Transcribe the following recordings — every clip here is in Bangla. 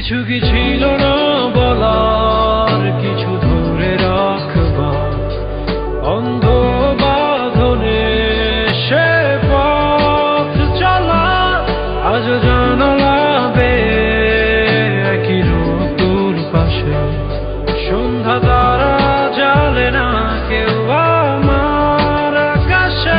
কিছু কি ছিল না বলার, কিছু ধরে রাখবার অন্ধ বাঁধনে সে পথ চলা। আজ জানালা বেয়ে একই নতুন পাশে সন্ধ্যা তারা জ্বালে না কেউ আমার আকাশে।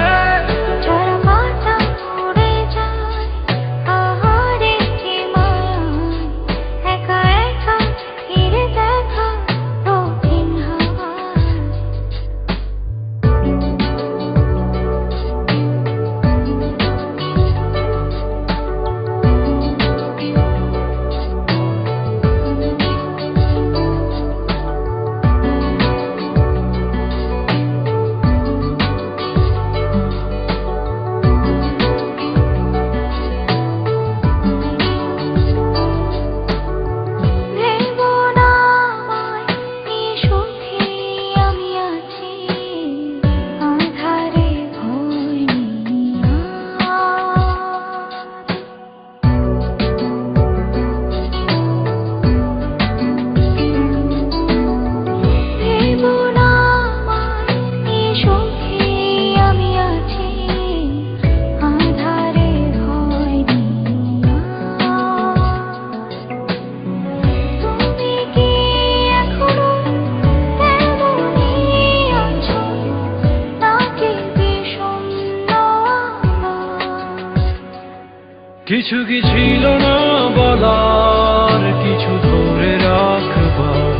কিছু কি ছিল না বলার, কিছু ধরে রাখবার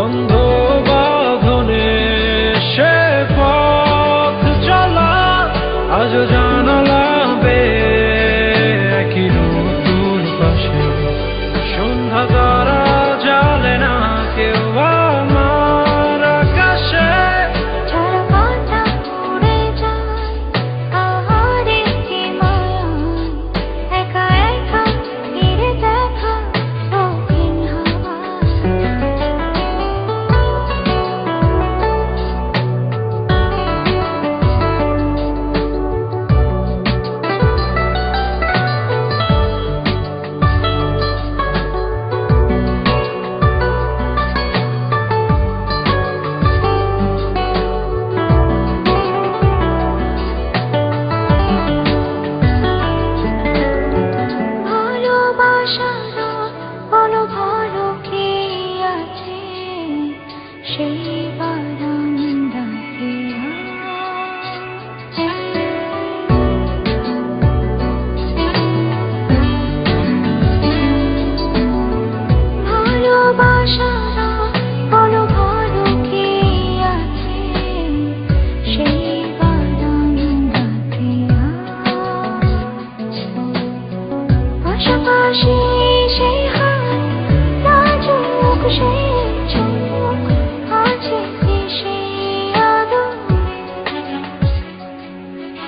অন্ধ বাঁধনে সে পথ চলা। আজ জানালা বেয়ে একই নতুন পাশে সন্ধ্যা তারা জ্বালে না কেউ আমার আকাশে।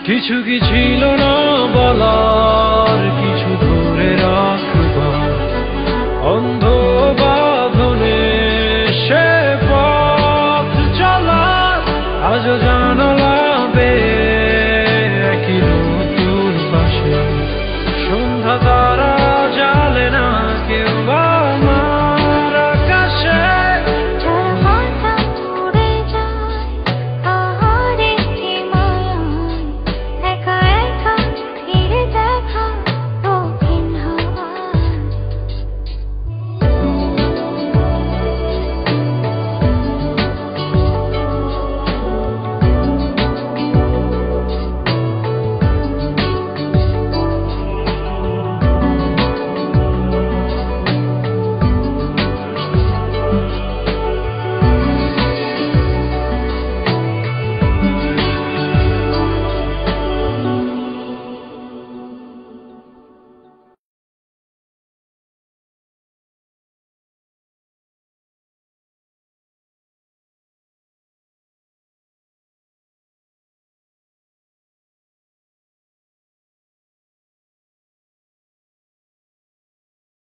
কিছু কি ছিল না বলার,